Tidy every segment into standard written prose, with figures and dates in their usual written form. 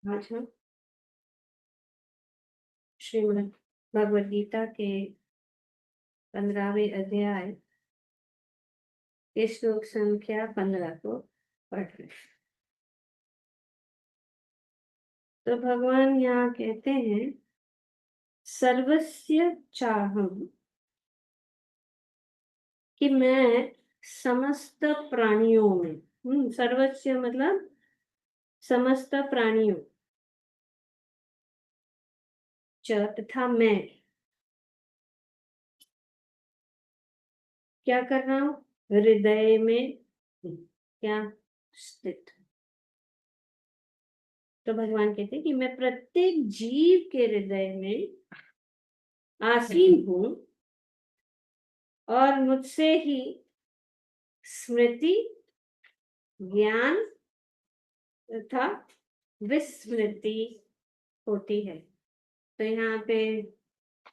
आज हम श्रीमद् भगवद गीता के 15वें अध्याय के श्लोक संख्या 15 को पढ़ रहे हैं। तो भगवान यहाँ कहते हैं सर्वस्य चाहम, कि मैं समस्त प्राणियों में, सर्वस्य मतलब समस्त प्राणियों, च तथा मैं क्या कर रहा हूँ, हृदय में क्या स्थित। तो भगवान कहते हैं कि मैं प्रत्येक जीव के हृदय में आसीन हूँ और मुझसे ही स्मृति, ज्ञान तथा विस्मृति होती है। तो यहाँ पे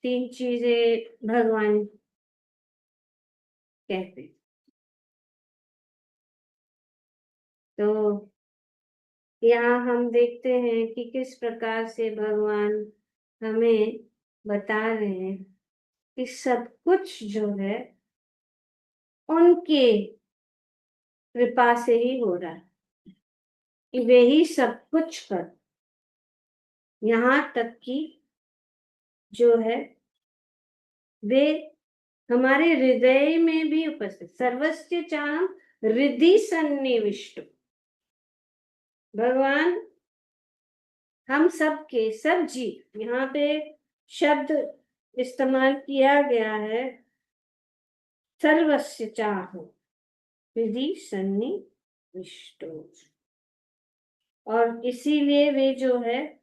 3 चीजें भगवान कहते हैं। तो यहाँ हम देखते हैं कि किस प्रकार से भगवान हमें बता रहे हैं कि सब कुछ जो है उनके कृपा से ही हो रहा है, कि वे ही सब कुछ कर, यहाँ तक कि जो है वे हमारे हृदय में भी उपस्थित। सर्वस्य चाहम हृदि सन्निविष्ट। भगवान हम सब के सब जीव, यहाँ पे शब्द इस्तेमाल किया गया है सर्वस्य चाहो हृदि सन्निविष्ट, और इसीलिए वे जो है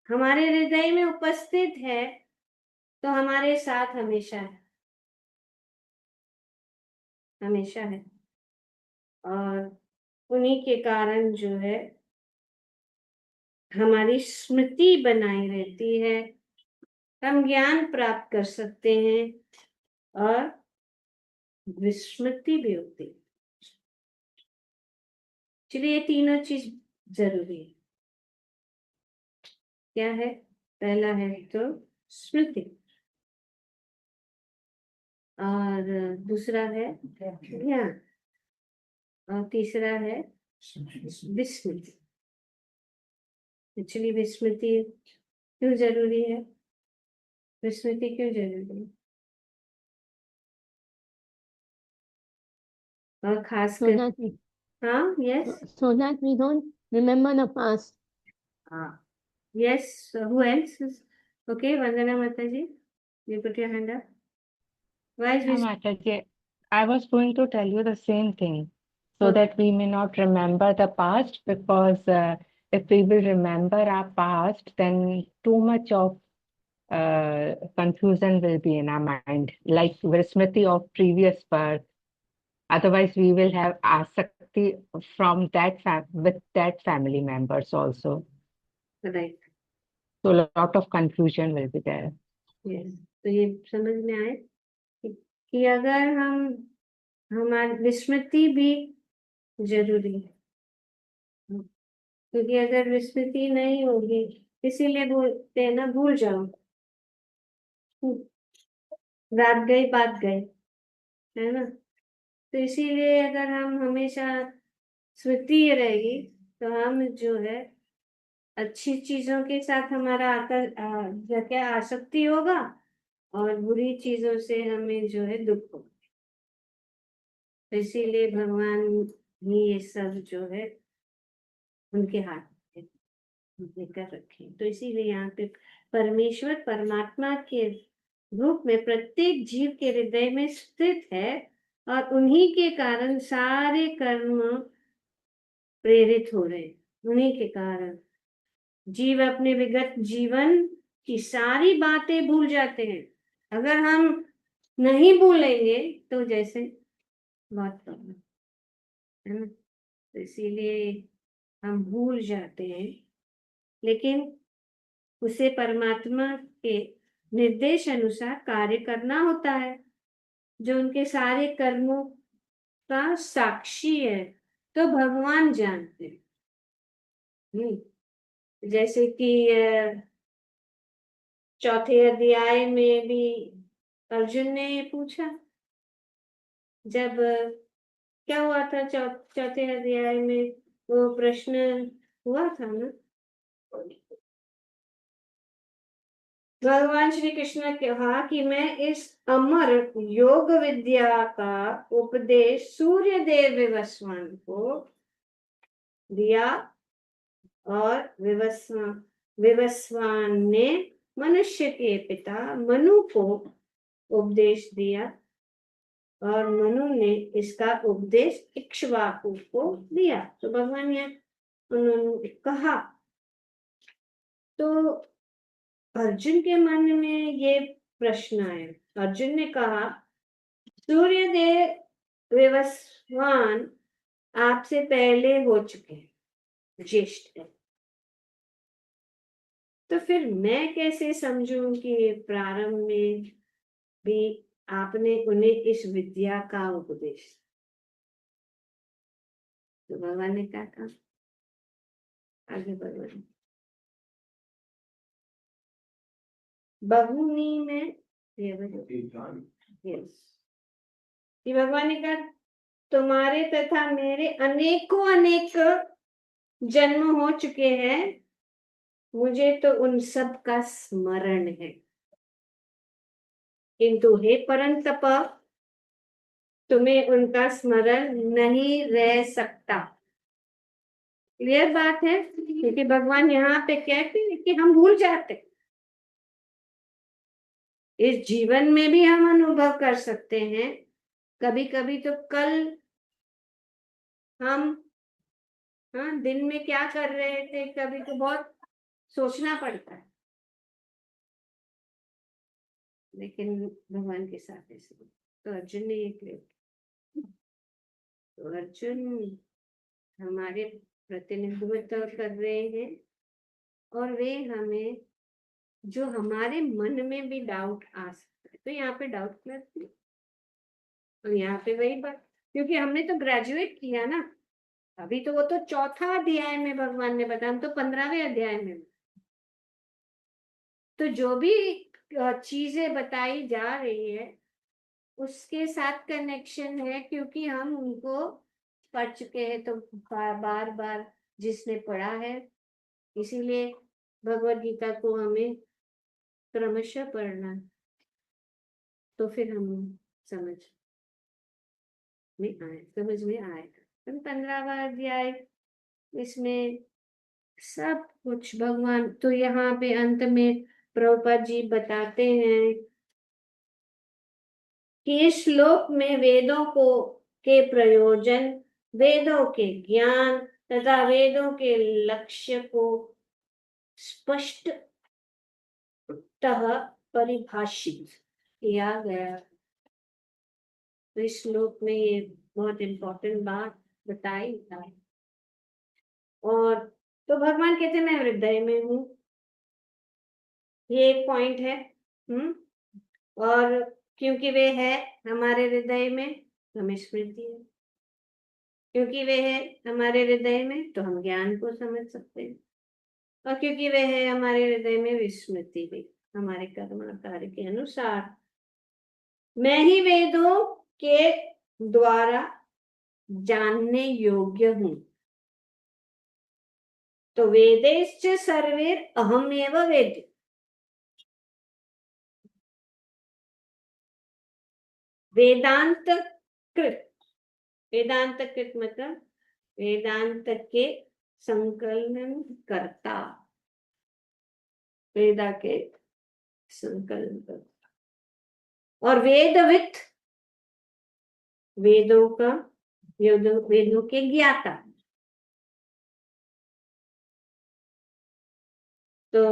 हमारे हृदय में उपस्थित है, तो हमारे साथ हमेशा है, हमेशा है। और उन्हीं के कारण जो है हमारी स्मृति बनाई रहती है, हम ज्ञान प्राप्त कर सकते हैं और विस्मृति भी होती है। चलिए, ये तीनों चीज जरूरी है। क्या है? पहला है तो स्मृति, और दूसरा है ज्ञान, और तीसरा है विस्मृति। चलिए, विस्मृति क्यों जरूरी है? विस्मृति क्यों जरूरी है? और खासकर हाँ, yes, so that we don't remember the past. Yes, who else is okay? Vandana Mataji, you put your hand up. Why is Yeah, this? Mataji, I was going to tell you the same thing, so Okay. that we may not remember the past, because if we will remember our past, then too much of confusion will be in our mind, like Vismriti of previous birth. Otherwise, we will have asakti from that with that family members also. Right. So a lot of confusion will be there. Yes. तो ये समझ में आए कि अगर हम हमारी विस्मृति भी जरूरी है, क्योंकि अगर विस्मृति नहीं होगी, इसीलिए बोलते हैं ना, भूल जाओ, रात गई बात गई, है ना। तो इसीलिए अगर हम हमेशा स्मृति रहेगी, तो हम जो है अच्छी चीजों के साथ हमारा क्या आसक्ति होगा, और बुरी चीजों से हमें जो है दुख होगा। तो इसीलिए भगवान ही ये सब जो है उनके हाथ में लेकर रखे। तो इसीलिए यहाँ पे परमेश्वर परमात्मा के रूप में प्रत्येक जीव के हृदय में स्थित है, और उन्हीं के कारण सारे कर्म प्रेरित हो रहे हैं। उन्हीं के कारण जीव अपने विगत जीवन की सारी बातें भूल जाते हैं। अगर हम नहीं भूलेंगे तो जैसे बहुत प्रॉब्लम है ना, तो इसीलिए हम भूल जाते हैं, लेकिन उसे परमात्मा के निर्देश अनुसार कार्य करना होता है, जो उनके सारे कर्मों का साक्षी है। तो भगवान जानते हैं, जैसे कि चौथे अध्याय में भी अर्जुन ने पूछा, जब क्या हुआ था चौथे अध्याय में, वो प्रश्न हुआ था ना, भगवान श्री कृष्ण ने कहा कि मैं इस अमर योग विद्या का उपदेश सूर्य देव विवस्वान को दिया, और विवस्वान ने मनुष्य के पिता मनु को उपदेश दिया, और मनु ने इसका उपदेश इक्ष्वाकु को दिया। तो भगवान ने उन्होंने कहा, तो अर्जुन के मन में ये प्रश्न आया। अर्जुन ने कहा, सूर्यदेव विवस्वान आपसे पहले हो चुके हैं, ज्येष्ठ है, तो फिर मैं कैसे समझूं कि प्रारंभ में भी आपने उन्हें इस विद्या का उपदेश। तो भगवान ने क्या कहा, आगे भगवान बहुनी में यस, कि भगवान ने कहा, तुम्हारे तथा मेरे अनेकों अनेक जन्म हो चुके हैं, मुझे तो उन सब का स्मरण है, किंतु हे परंतप तुम्हें उनका स्मरण नहीं रह सकता। क्लियर बात है, क्योंकि भगवान यहाँ पे कहते हैं कि हम भूल जाते, इस जीवन में भी हम अनुभव कर सकते हैं, कभी कभी तो कल हम दिन में क्या कर रहे थे, कभी तो बहुत सोचना पड़ता है, लेकिन भगवान के साथ ऐसे। तो अर्जुन ने ये किया, तो अर्जुन हमारे प्रतिनिधित्व कर रहे हैं, और वे हमें जो हमारे मन में भी डाउट आ सकता है, तो यहाँ पे डाउट करते, और यहाँ पे वही बात, क्योंकि हमने तो ग्रेजुएट किया ना, अभी तो वो तो चौथा अध्याय में भगवान ने बताया, हम तो 15वें अध्याय में। तो जो भी चीजें बताई जा रही है उसके साथ कनेक्शन है, क्योंकि हम उनको पढ़ चुके हैं, तो बार बार जिसने पढ़ा है, इसीलिए भगवद गीता को हमें क्रमशः पढ़ना, तो फिर हम समझ में आएगा। 15वां अध्याय, इसमें सब कुछ भगवान, तो यहाँ पे अंत में प्रभुपाद जी बताते हैं कि इस श्लोक में वेदों को के प्रयोजन, वेदों के ज्ञान तथा वेदों के लक्ष्य को स्पष्टतः परिभाषित किया गया। तो इस श्लोक में ये बहुत इंपॉर्टेंट बात बताई है, और तो भगवान कहते मैं हृदय में हूँ, ये एक पॉइंट है। और क्योंकि वे है हमारे हृदय में, हमें स्मृति है, क्योंकि वे है हमारे हृदय में, तो हम ज्ञान को समझ सकते हैं, और क्योंकि वे है हमारे हृदय में, विस्मृति भी, हमारे कर्म कार्य के अनुसार। मैं ही वेदों के द्वारा जानने योग्य हूं, तो वेदेश्च सर्वेर अहमेव वेद। वेदांत कृत, वेदांत कृत मतलब वेदांत के संकलन करता, वेदा के संकलन करता, और वेदविद, वेदों का, वेदों के ज्ञाता। तो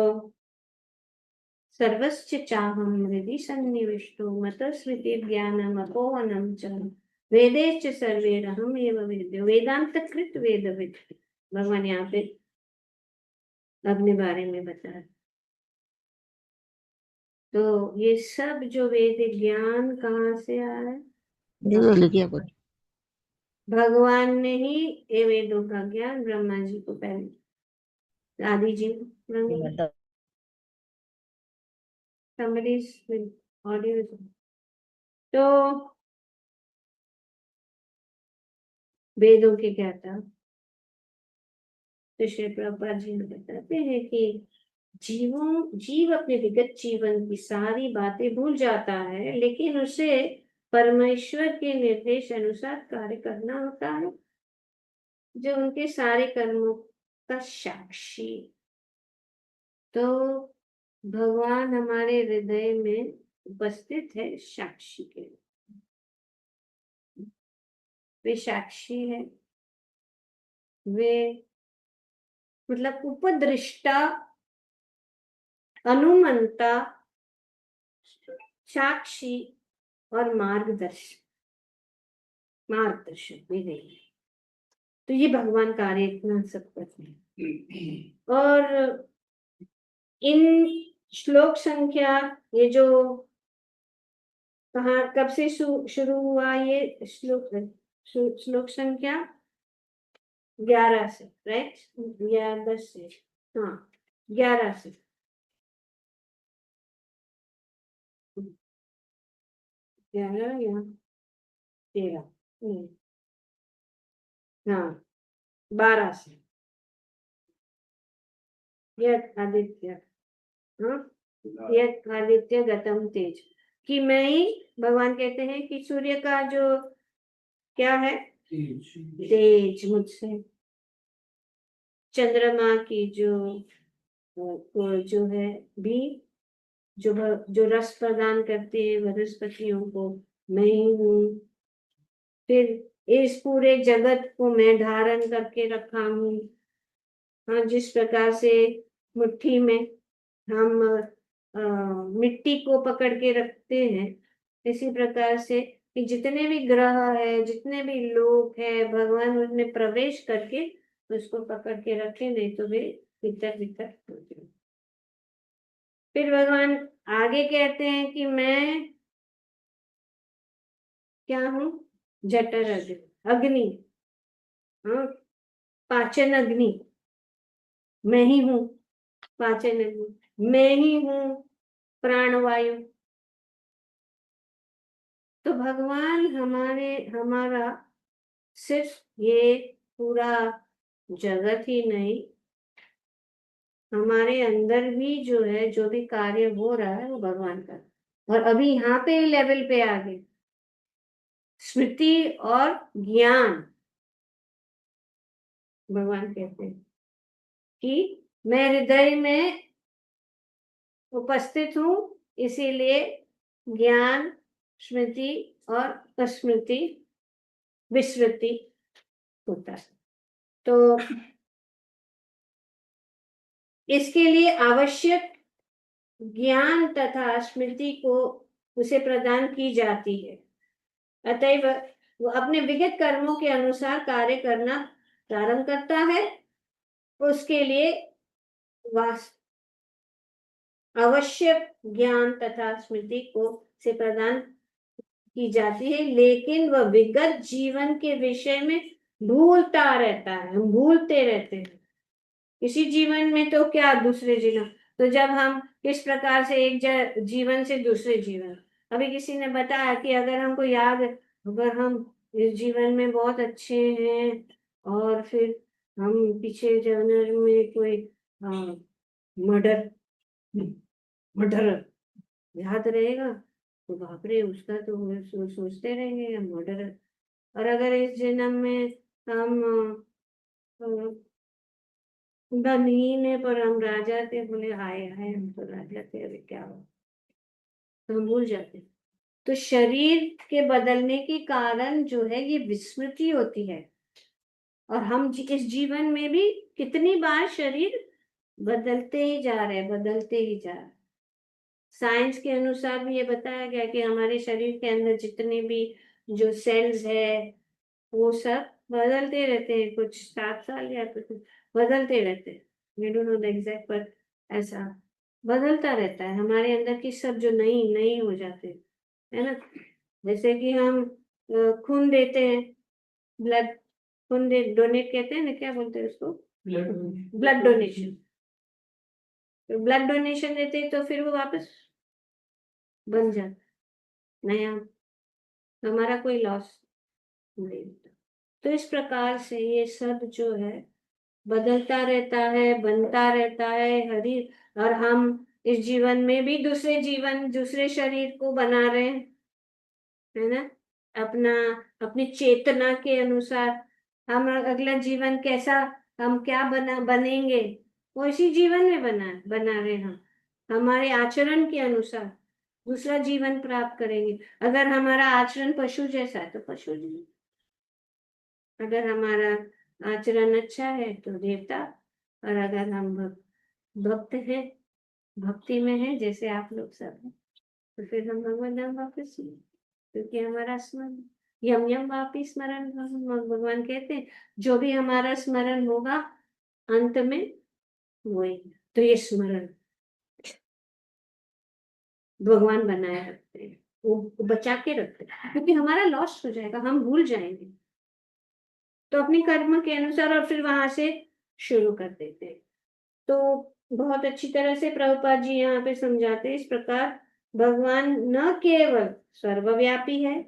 सर्वस्य चाहम हृदि सन्निविष्टो मतस्मृति ज्ञानम अपोहनम च वेदेश्च सर्वैरहम एव वेद्यो। वेदांत कृत वेदविद, भगवान यहाँ पे अपने बारे में बताया। तो ये सब जो वेद ज्ञान कहाँ से आया है, भगवान ने ही ये वेदों का ज्ञान ब्रह्मा जी को पहले आदि जी somebody's audio is on. तो वेदों के ज्ञाता तो श्री प्रभुपाद जी बताते हैं कि जीव अपने विगत जीवन की सारी बातें भूल जाता है, लेकिन उसे परमेश्वर के निर्देश अनुसार कार्य करना होता है, जो उनके सारे कर्मों का साक्षी। तो भगवान हमारे हृदय में उपस्थित है साक्षी के रूप। वे साक्षी है, वे मतलब उपदृष्टा, अनुमंता, साक्षी और मार्गदर्शक भी नहीं है। तो ये भगवान कार्य इतना सब करते हैं। और इन श्लोक संख्या, ये जो कहाँ कब से शुरू हुआ ये श्लोक संख्या 11 से, राइट, या 10 से, हाँ 11 से 11 या 13, हाँ 12 से। यत् आदित्य, हाँ यत् आदित्य गतम तेज, कि मैं ही भगवान कहते हैं कि सूर्य का जो क्या है तेज मुझसे, चंद्रमा की जो है भी जो रस प्रदान करते हैं वनस्पतियों को, मैं ही हूँ। फिर इस पूरे जगत को मैं धारण करके रखा हूँ। हाँ, जिस प्रकार से मुट्ठी में हम मिट्टी को पकड़ के रखते हैं, इसी प्रकार से कि जितने भी ग्रह है, जितने भी लोग है, भगवान उनमें प्रवेश करके उसको पकड़ के रखे, नहीं तो वे भीतर भीतर होते हैं। फिर भगवान आगे कहते हैं कि मैं क्या हूँ, जठर अग्नि, हाँ पाचन अग्नि, मैं ही हूँ पाचन अग्नि, मैं ही हूँ प्राणवायु। तो भगवान हमारा सिर्फ ये पूरा जगत ही नहीं, हमारे अंदर भी जो है, जो भी कार्य हो रहा है वो भगवान का। और अभी यहाँ पे लेवल पे आ गए स्मृति और ज्ञान। भगवान कहते हैं कि मैं हृदय में उपस्थित हूँ, इसीलिए ज्ञान, स्मृति और स्मृति, विस्मृति होता है। तो इसके लिए आवश्यक ज्ञान तथा स्मृति को उसे प्रदान की जाती है। अतएव वो अपने विगत कर्मों के अनुसार कार्य करना प्रारंभ करता है। उसके लिए आवश्यक ज्ञान तथा स्मृति को से प्रदान की जाती है, लेकिन वह विगत जीवन के विषय में भूलता रहता है। हम भूलते रहते हैं इसी जीवन में, तो क्या दूसरे जीवन। तो जब हम इस प्रकार से एक जीवन से दूसरे जीवन, अभी किसी ने बताया कि अगर हमको याद, अगर हम इस जीवन में बहुत अच्छे हैं और फिर हम पीछे जन्म में कोई मर्डर याद रहेगा तो बाप रे, उसका तो सोचते रहेंगे मर्डर। और अगर इस जन्म में हम धनहीन है पर हम राजा थे, बोले हाय हाय हम तो राजा थे, अभी क्या हो, तो हम भूल जाते। तो शरीर के बदलने के कारण जो है ये विस्मृति होती है। और हम इस जीवन में भी कितनी बार शरीर बदलते ही जा रहे हैं, बदलते ही जा रहे हैं। साइंस के अनुसार भी ये बताया गया कि हमारे शरीर के अंदर जितने भी जो सेल्स है वो सब बदलते रहते हैं, कुछ 7 साल या कुछ बदलते रहते हैं, we don't know the exact, पर ऐसा बदलता रहता है। हमारे अंदर की सब जो नई हो जाते हैं, है ना। जैसे कि हम खून देते हैं, ब्लड खून डोनेट कहते हैं ना, क्या बोलते हैं उसको, ब्लड डोनेशन। ब्लड डोनेशन देते तो फिर वो वापस बन जाता नया, हमारा कोई लॉस नहीं होता। तो इस प्रकार से ये सब जो है बदलता रहता है, बनता रहता है हरी, और हम इस जीवन में भी दूसरे जीवन, दूसरे शरीर को बना रहे हैं, है ना, अपना, अपनी चेतना के अनुसार हम अगला जीवन कैसा, हम क्या बनेंगे, वो इसी जीवन में बना रहे हैं हम, हमारे आचरण के अनुसार दूसरा जीवन प्राप्त करेंगे। अगर हमारा आचरण पशु जैसा है तो पशु जीवन, अगर हमारा आचरण अच्छा है तो देवता, और अगर हम भक्त हैं, भक्ति में है जैसे आप लोग सब हैं, तो फिर हम भगवान धाम वापस ही, क्योंकि हमारा स्मरण यम यम वापी स्मरण, भगवान कहते हैं जो भी हमारा स्मरण होगा अंत में वही, तो ये स्मरण भगवान बनाए रखते हैं, वो बचा के रखते हैं, क्योंकि हमारा लॉस हो जाएगा, हम भूल जाएंगे, तो अपने कर्म के अनुसार और फिर वहां से शुरू कर देते हैं। तो बहुत अच्छी तरह से प्रभुपाद जी यहाँ पे समझाते हैं, इस प्रकार भगवान न केवल सर्वव्यापी है,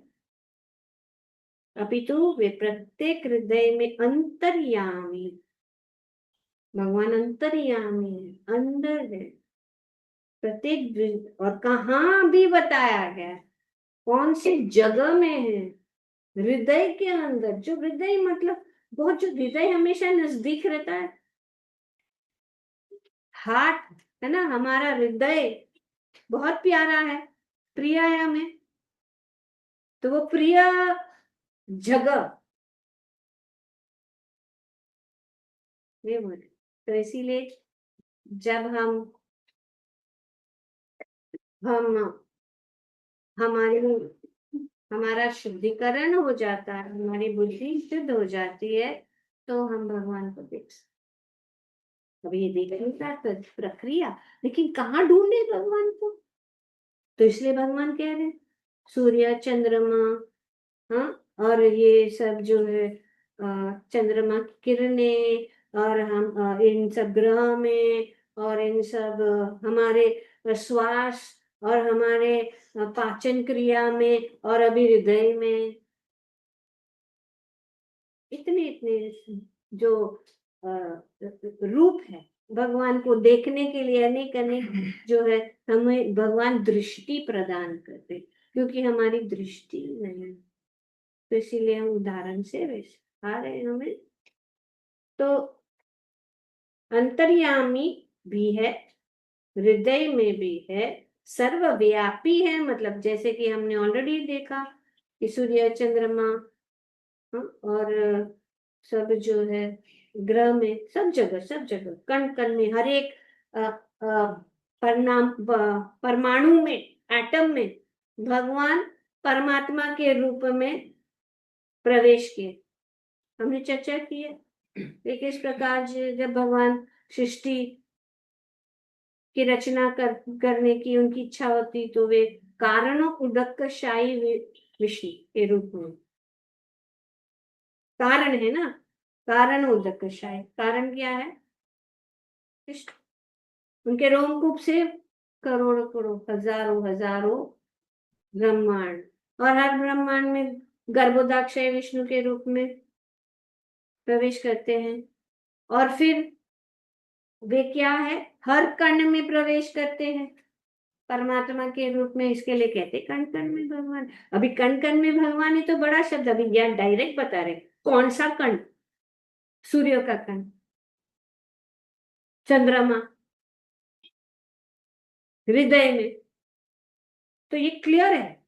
अपितु वे प्रत्येक हृदय में अंतर्यामी, भगवान अंतर्यामी है, अंदर है प्रत्येक, और कहाँ भी बताया गया कौन सी जगह में है, हृदय के अंदर, जो हृदय मतलब बहुत, जो हृदय हमेशा नजदीक रहता है, हार्ट है ना, हमारा हृदय बहुत प्यारा है, प्रिय है हमें, तो वो प्रिय जगह ये बोले, तो इसीलिए जब हम हमारी हमारा शुद्धिकरण हो जाता है, हमारी बुद्धि शुद्ध हो जाती है, तो हम भगवान को देख सकते। अब ये देखने का प्रक्रिया, लेकिन कहाँ ढूंढे भगवान को, तो इसलिए भगवान कह रहे हैं सूर्य चंद्रमा, हाँ, और ये सब जो है चंद्रमा की किरणें, और हम इन सब ग्रह में, और इन सब हमारे श्वास, और हमारे पाचन क्रिया में, और अभी हृदय में, इतने इतने जो रूप है भगवान को देखने के लिए, अनेक अनेक जो है, हमें भगवान दृष्टि प्रदान करते, क्योंकि हमारी दृष्टि नहीं, तो इसीलिए हम उदाहरण से वैसे आ रहे हैं हमें। तो अंतर्यामी भी है, हृदय में भी है, सर्वव्यापी है, मतलब जैसे कि हमने ऑलरेडी देखा कि सूर्य चंद्रमा, हाँ, और सब जो है ग्रह में, सब जगह, सब जगह, कण कण में, हर एक परमाणु में, एटम में भगवान परमात्मा के रूप में प्रवेश किए, हमने चर्चा की है। एक इस प्रकार जब भगवान सृष्टि की रचना करने की उनकी इच्छा होती, तो वे कारणों उदक शाही विष्णु के रूप में, कारण है ना, कारण उदक शाही, कारण क्या है, उनके रोमकूप से करोड़ों करोड़, हजारों हजारों ब्रह्मांड, और हर ब्रह्मांड में गर्भोदाक्षय विष्णु के रूप में प्रवेश करते हैं, और फिर वे क्या है, हर कण में प्रवेश करते हैं परमात्मा के रूप में, इसके लिए कहते कण कण में भगवान। अभी कण कण में भगवान है तो बड़ा शब्द, अभी ज्ञान डायरेक्ट बता रहे कौन सा कण, सूर्य का कण, चंद्रमा हृदय में, तो ये क्लियर है,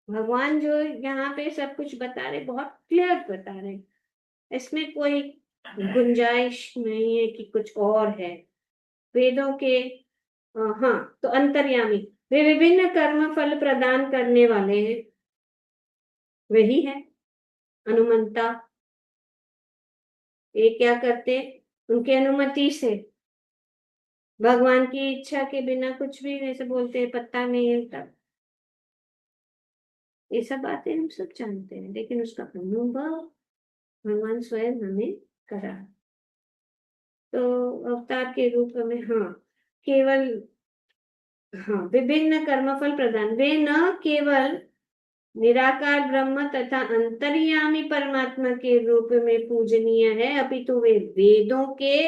भगवान जो यहाँ पे सब कुछ बता रहे, बहुत क्लियर बता रहे, इसमें कोई गुंजाइश नहीं है कि कुछ और है। वेदों के हाँ, तो अंतर्यामी, वे विभिन्न कर्म फल प्रदान करने वाले हैं, वही है अनुमंता, ये क्या करते, उनके अनुमति से, भगवान की इच्छा के बिना कुछ भी, जैसे बोलते हैं पत्ता नहीं हिलता, ये सब बातें हम सब जानते हैं, लेकिन उसका अनुभव भगवान स्वयं हमें करा। तो अवतार के रूप में, हाँ, केवल, हाँ, विभिन्न कर्मफल प्रदान, वे न केवल निराकार ब्रह्म तथा अंतर्यामी परमात्मा के रूप में पूजनीय है, अपितु वे वेदों के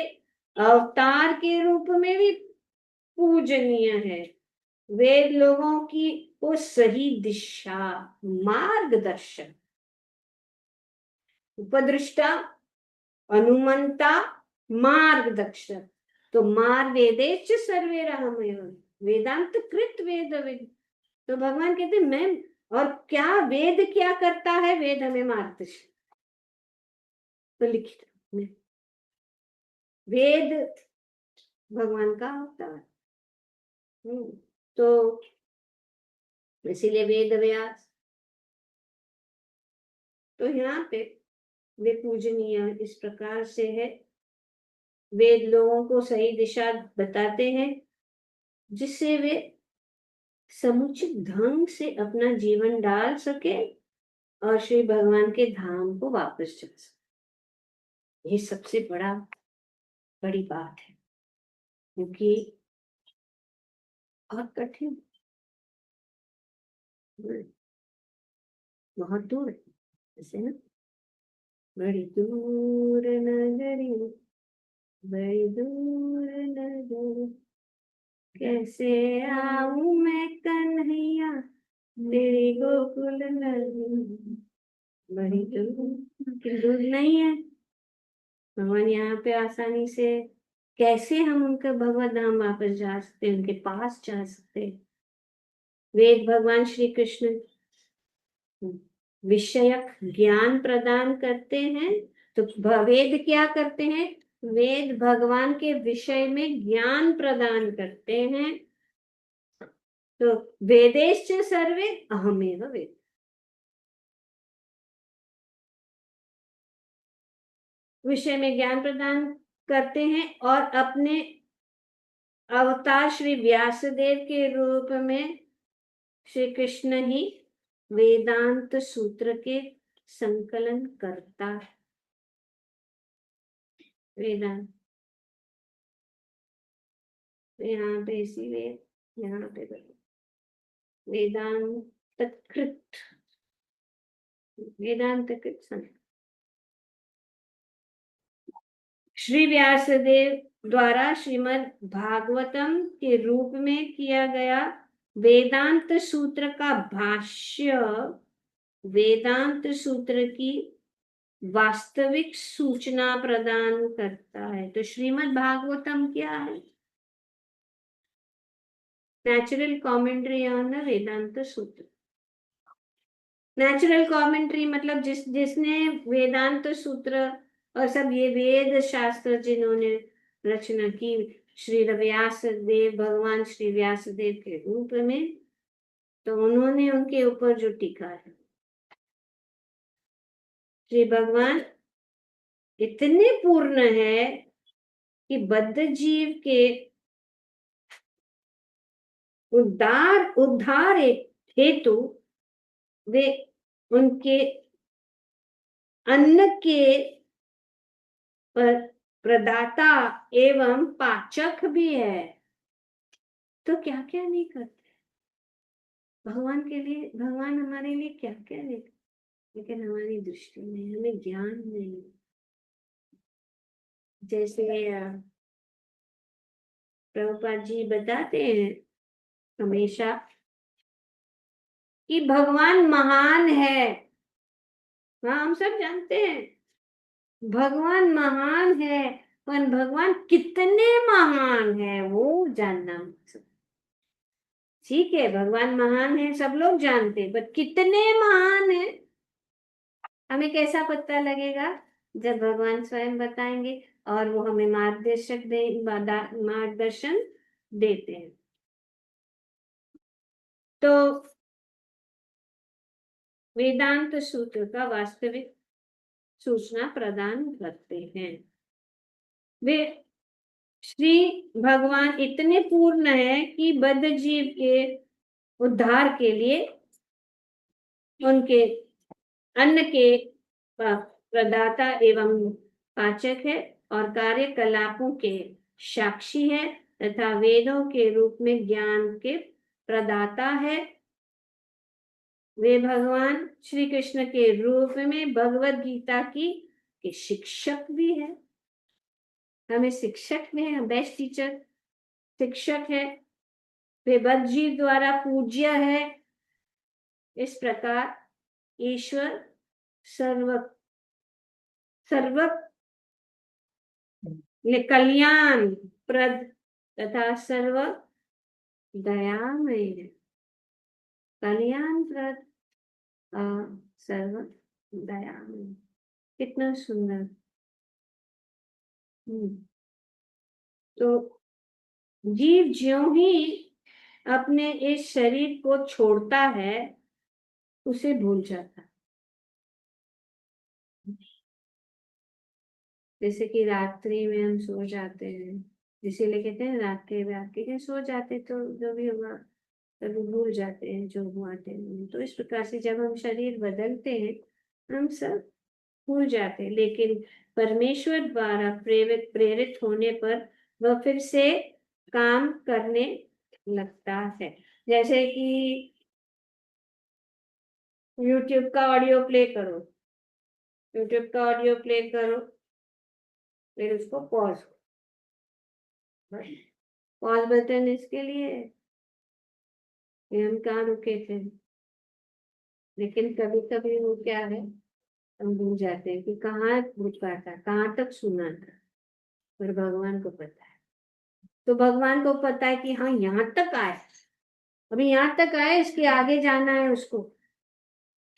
अवतार के रूप में भी पूजनीय है। वेद लोगों की वो सही दिशा, मार्गदर्शन, उपदृष्टा, अनुमंता, मार्गदर्शक। तो मार वेदेच सर्वे रहमेव, वेदांत कृत वेद वेद। तो भगवान कहते मैं, और क्या वेद क्या करता है, वेद हमें मार्गदर्शन, तो लिखित में वेद भगवान का अवतार। तो इसीलिए वेद व्यास, तो यहाँ पे वे पूजनीय इस प्रकार से है। वेद लोगों को सही दिशा बताते हैं, जिससे वे समुचित ढंग से अपना जीवन डाल सके और श्री भगवान के धाम को वापस जा सके। ये सबसे बड़ी बात है, क्योंकि बहुत कठिन, बहुत दूर है, ऐसे ना, बड़ी दूर नगरी, बड़ी दूर नगरी, कैसे आऊं मैं कन्हैया तेरी गोकुल नगरी। बड़ी दूर, कि दूर नहीं है भगवान, यहाँ पे आसानी से कैसे हम उनके भगवत धाम वापस जा सकते, उनके पास जा सकते। वेद भगवान श्री कृष्ण विषयक ज्ञान प्रदान करते हैं। तो वेद क्या करते हैं, वेद भगवान के विषय में ज्ञान प्रदान करते हैं। तो वेदेश्च सर्वे अहमेव वेद, विषय में ज्ञान प्रदान करते हैं, और अपने अवतार श्री व्यासदेव के रूप में श्री कृष्ण ही वेदांत सूत्र के संकलन करता है। वेदांत यहाँ पे, इसीलिए यहाँ पे वेदांत कृत, वेदांत कृत श्री व्यासदेव द्वारा श्रीमद् भागवतम के रूप में किया गया वेदांत सूत्र का भाष्य वेदांत सूत्र की वास्तविक सूचना प्रदान करता है। तो श्रीमद् भागवतम क्या है, नेचुरल कमेंट्री ऑन द वेदांत सूत्र। नेचुरल कमेंट्री मतलब जिसने वेदांत सूत्र और सब ये वेद शास्त्र जिन्होंने रचना की, श्री व्यास देव, भगवान श्री व्यास देव के रूप में, तो उन्होंने उनके ऊपर जो टीका है, श्री भगवान इतने पूर्ण है कि बद्ध जीव के उद्धार हेतु वे उनके अन्न के प्रदाता एवं पाचक भी है। तो क्या क्या नहीं करते भगवान के लिए, भगवान हमारे लिए क्या क्या नहीं, लेकिन हमारी दृष्टि में हमें ज्ञान नहीं। जैसे प्रभुपाद जी बताते हैं हमेशा कि भगवान महान है। हाँ, हम सब जानते हैं भगवान महान है, पर भगवान कितने महान है वो जानना। ठीक है, भगवान महान है सब लोग जानते हैं, पर कितने महान है हमें कैसा पता लगेगा, जब भगवान स्वयं बताएंगे और वो हमें मार्गदर्शन देते हैं। तो वेदांत सूत्र का वास्तविक सूचना प्रदान करते हैं। वे श्री भगवान इतने पूर्ण है कि बद्ध जीव के उद्धार के लिए उनके अन्न के प्रदाता एवं पाचक है, और कार्यकलापों के साक्षी है तथा वेदों के रूप में ज्ञान के प्रदाता है। वे भगवान श्री कृष्ण के रूप में भगवत गीता के शिक्षक भी है। हमें शिक्षक भी है, बेस्ट टीचर शिक्षक है। वे बद्ध जीव द्वारा पूज्य है। इस प्रकार ईश्वर सर्व कल्याण प्रद तथा सर्व दयामय है। कल्याण प्रद सर्व दयामय, कितना सुंदर। तो जीव ज्यों ही अपने इस शरीर को छोड़ता है उसे भूल जाता है। जैसे कि रात्रि में हम सो जाते हैं, इसीलिए कहते हैं रात्रि में आपके सो जाते तो जो भी हुआ कभी भूल जाते हैं जो हुआ थे। तो इस प्रकार से जब हम शरीर बदलते हैं हम सब भूल जाते हैं, लेकिन परमेश्वर द्वारा प्रेरित होने पर वह फिर से काम करने लगता है। जैसे कि यूट्यूब का ऑडियो प्ले करो, यूट्यूब का ऑडियो प्ले करो, फिर उसको पॉज बटन इसके लिए हम कहाँ रुके थे। लेकिन कभी कभी वो क्या है, हम भूल जाते हैं कि कहाँ रुका था, कहाँ तक सुना था, पर भगवान को पता है। तो भगवान को पता है कि हाँ यहाँ तक आए, अभी यहाँ तक आए, इसके आगे जाना है उसको,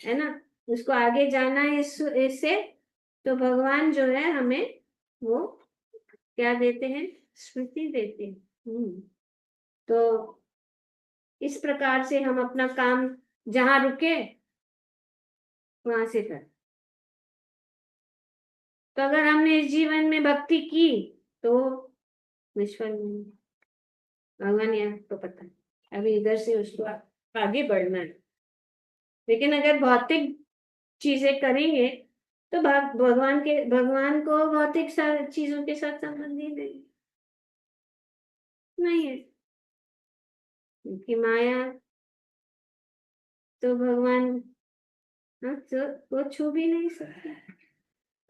है ना, उसको आगे जाना है इससे। तो भगवान जो है हमें वो क्या देते हैं, स्मृति देते हैं। तो इस प्रकार से हम अपना काम जहां रुके वहां से कर। तो अगर हमने इस जीवन में भक्ति की तो विश्व में भगवान यहाँ तो पता है, अभी इधर से उसको आगे बढ़ना है। लेकिन अगर भौतिक चीजें करेंगे तो भगवान को भौतिक चीजों के साथ संबंध ही नहीं है, क्योंकि माया तो भगवान तो वो छू भी नहीं सकता।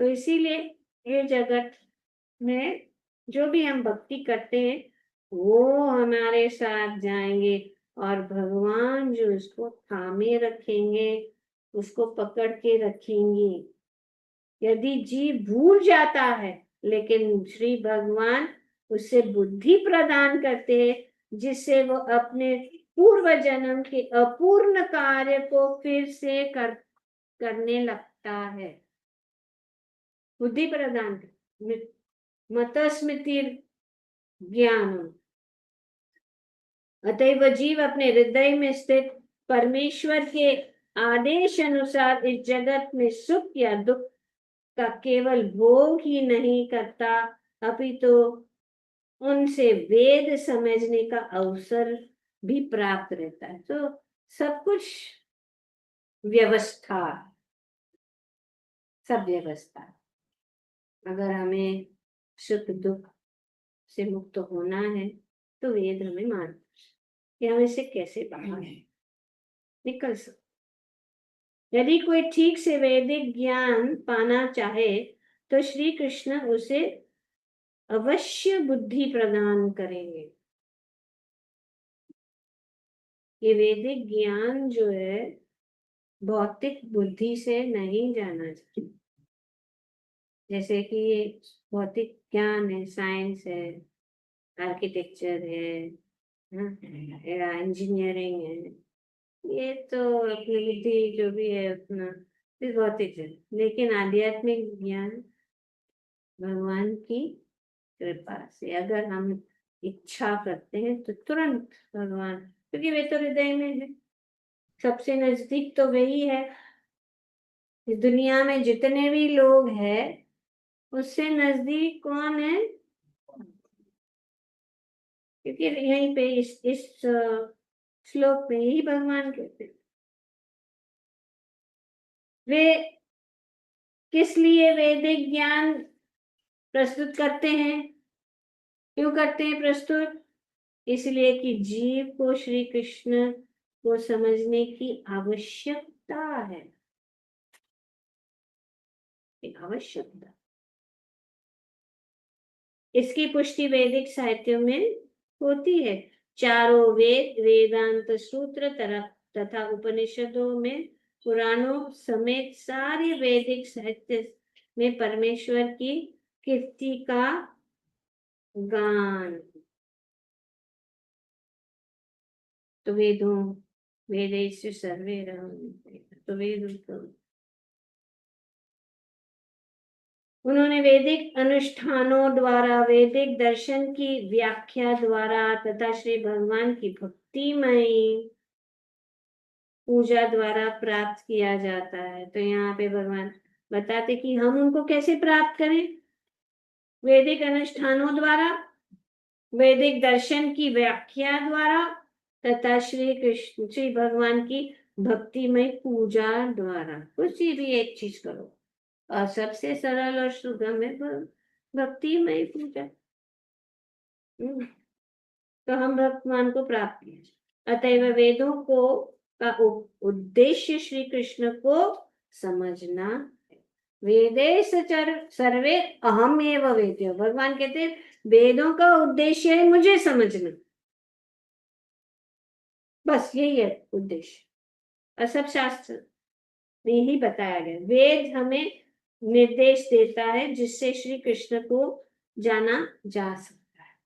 तो इसीलिए ये जगत में जो भी हम भक्ति करते हैं वो हमारे साथ जाएंगे और भगवान जो उसको थामे रखेंगे, उसको पकड़ के रखेंगे। यदि जीव भूल जाता है लेकिन श्री भगवान उसे बुद्धि प्रदान करते हैं जिससे वो अपने पूर्व जन्म के अपूर्ण कार्य को फिर से करने लगता है। बुद्धि प्रदान मत स्मृति ज्ञान। अतएव जीव अपने हृदय में स्थित परमेश्वर के आदेश अनुसार इस जगत में सुख या दुख का केवल भोग ही नहीं करता, अपितु उनसे वेद समझने का अवसर भी प्राप्त रहता है। तो सब कुछ व्यवस्था, सब व्यवस्था। अगर हमें सुख दुख से मुक्त होना है तो वेद हमें मानता कि हम इससे कैसे बाहर निकल सकते। यदि कोई ठीक से वैदिक ज्ञान पाना चाहे तो श्री कृष्ण उसे अवश्य बुद्धि प्रदान करेंगे। ये वैदिक ज्ञान जो है भौतिक बुद्धि से नहीं जाना चाहिए। जैसे कि भौतिक ज्ञान है, साइंस है, आर्किटेक्चर है, इंजीनियरिंग है, ये तो अपनी बुद्धि जो भी है अपना भौतिक है। लेकिन आध्यात्मिक ज्ञान भगवान की कृपा से अगर हम इच्छा करते हैं तो तुरंत भगवान, क्योंकि वे तो हृदय में है, सबसे नजदीक तो वही है। इस दुनिया में जितने भी लोग हैं उससे नजदीक कौन है, क्योंकि यहीं पे इस श्लोक में यही भगवान कहते हैं। वे किस लिए वैदिक ज्ञान प्रस्तुत करते हैं। क्यों करते हैं प्रस्तुत? इसलिए कि जीव को श्री कृष्ण को समझने की आवश्यकता है, एक आवश्यकता। इसकी पुष्टि वैदिक साहित्य में होती है। चारों वेद, वेदांत सूत्र तथा उपनिषदों में, पुराणों समेत सारे वैदिक साहित्य में परमेश्वर की कीर्ति का गान। तो वेदैश्च सर्वे तो उन्होंने वैदिक अनुष्ठानों द्वारा, वैदिक दर्शन की व्याख्या द्वारा तथा श्री भगवान की भक्तिमयी पूजा द्वारा प्राप्त किया जाता है। तो यहाँ पे भगवान बताते कि हम उनको कैसे प्राप्त करें? वैदिक अनुष्ठानों द्वारा, वैदिक दर्शन की व्याख्या द्वारा तथा श्री भगवान की भक्तिमय पूजा द्वारा। कुछ भी एक चीज करो, और सबसे सरल और सुगम है भक्तिमय पूजा। तो हम भगवान को प्राप्त किया। अतएव वेदों को का उद्देश्य श्री कृष्ण को समझना है। वेदे सर्वे अहम एव वेद्यो। भगवान कहते हैं वेदों का उद्देश्य है मुझे समझना, बस यही है उद्देश्य। और सब शास्त्र में ही बताया गया। वेद हमें निर्देश देता है जिससे श्री कृष्ण को जाना जा सकता है।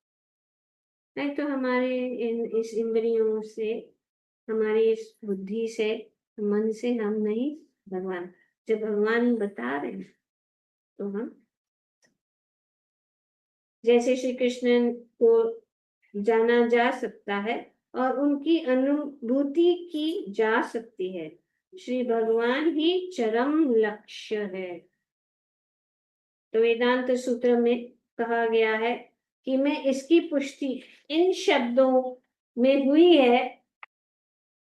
नहीं तो हमारे इस इंद्रियों से, हमारी इस बुद्धि से, मन से हम नहीं भगवान, जब भगवान बता रहे हैं तो हम, जैसे श्री कृष्ण को जाना जा सकता है और उनकी अनुभूति की जा सकती है। श्री भगवान ही चरम लक्ष्य है। तो वेदांत सूत्र में कहा गया है कि मैं इसकी पुष्टि इन शब्दों में हुई है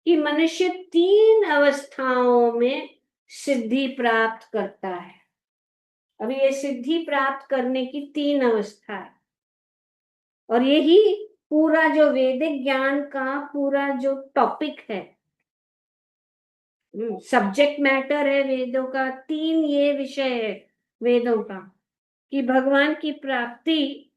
कि मनुष्य 3 अवस्थाओं में सिद्धि प्राप्त करता है। अभी ये सिद्धि प्राप्त करने की 3 अवस्था है, और यही पूरा जो वैदिक ज्ञान का पूरा जो टॉपिक है, सब्जेक्ट मैटर है वेदों का। 3 ये विषय है वेदों का कि भगवान की प्राप्ति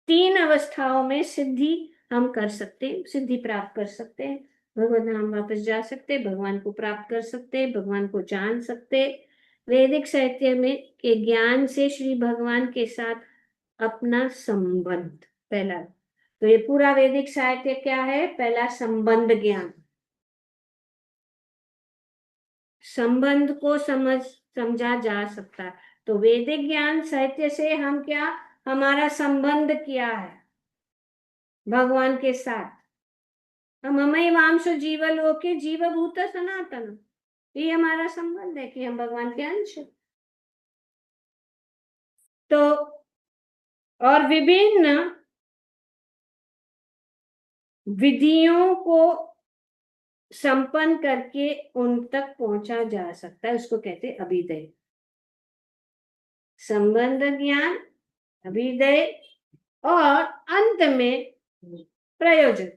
3 अवस्थाओं में सिद्धि हम कर सकते हैं, सिद्धि प्राप्त कर सकते हैं। भगवान धाम वापस जा सकते, भगवान को प्राप्त कर सकते, भगवान को जान सकते। वैदिक साहित्य में के ज्ञान से श्री भगवान के साथ अपना संबंध, पहला। तो ये पूरा वैदिक साहित्य क्या है? पहला संबंध ज्ञान, संबंध को समझा जा सकता है। तो वैदिक ज्ञान साहित्य से हम क्या, हमारा संबंध क्या है भगवान के साथ। हम ममई वांश जीवलोके जीवभूत सनातन, ये हमारा संबंध है कि हम भगवान के अंश हैं। तो और विभिन्न विधियों को संपन्न करके उन तक पहुंचा जा सकता है, उसको कहते हैं अभिदय। संबंध ज्ञान, अभिदय, और अंत में प्रयोजन।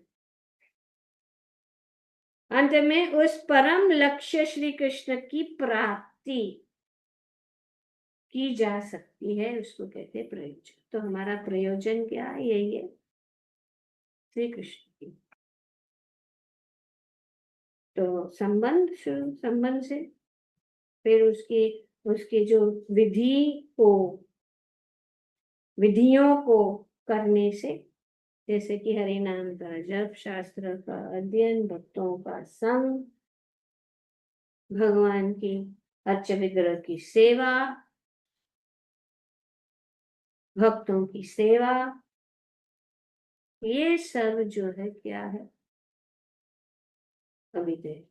अंत में उस परम लक्ष्य श्री कृष्ण की प्राप्ति की जा सकती है, उसको कहते हैं प्रयोजन। तो हमारा प्रयोजन क्या है? यही है श्री कृष्ण की। तो संबंध से फिर उसके जो विधियों को करने से, जैसे कि हरि नाम का जप, शास्त्र का अध्ययन, भक्तों का संग, भगवान की अर्च विग्रह की सेवा, भक्तों की सेवा, ये सब जो है क्या है? अभिदय।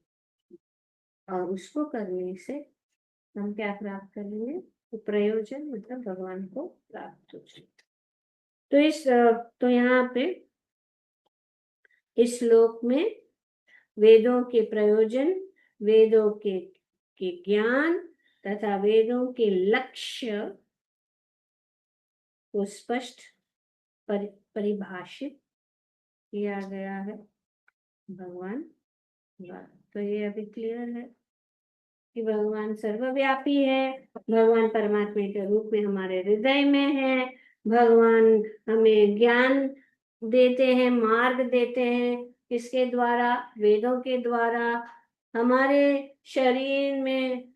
और उसको करने से हम क्या प्राप्त करेंगे? तो प्रयोजन, मतलब भगवान को प्राप्त हो जाए। तो यहाँ पे इस श्लोक में वेदों के प्रयोजन, वेदों के ज्ञान तथा वेदों के लक्ष्य को स्पष्ट परिभाषित किया गया है भगवान द्वारा। तो ये अभी क्लियर है कि भगवान सर्वव्यापी है, भगवान परमात्मा के रूप में हमारे हृदय में है, भगवान हमें ज्ञान देते हैं, मार्ग देते हैं, किसके द्वारा? वेदों के द्वारा। हमारे शरीर में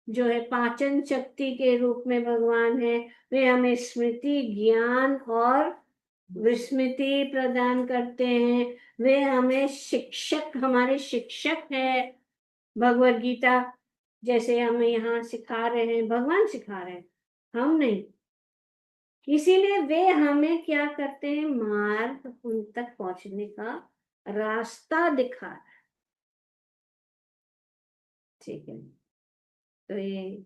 जो है पाचन शक्ति के रूप में भगवान है, वे हमें स्मृति, ज्ञान और विस्मृति प्रदान करते हैं। वे हमें शिक्षक, हमारे शिक्षक है। भगवद गीता जैसे हमें यहाँ सिखा रहे हैं, भगवान सिखा रहे हैं, हम नहीं। इसीलिए वे हमें क्या करते हैं? मार्ग, उन तक पहुंचने का रास्ता दिखा रहा है। ठीक है, तो ये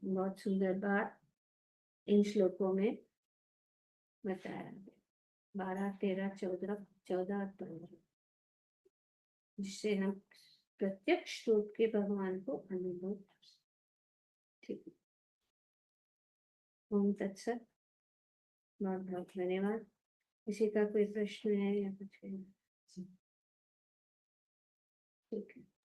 बहुत सुंदर बात इन श्लोकों में बताया गया, 12, 13, 14, 14 और 15, जिससे हम प्रत्यक्ष रूप के भगवान को अनुभव कर सकते। ठीक है, ओम तत्सत। बहुत बहुत धन्यवाद। किसी का कोई प्रश्न है या कुछ है? ठीक है।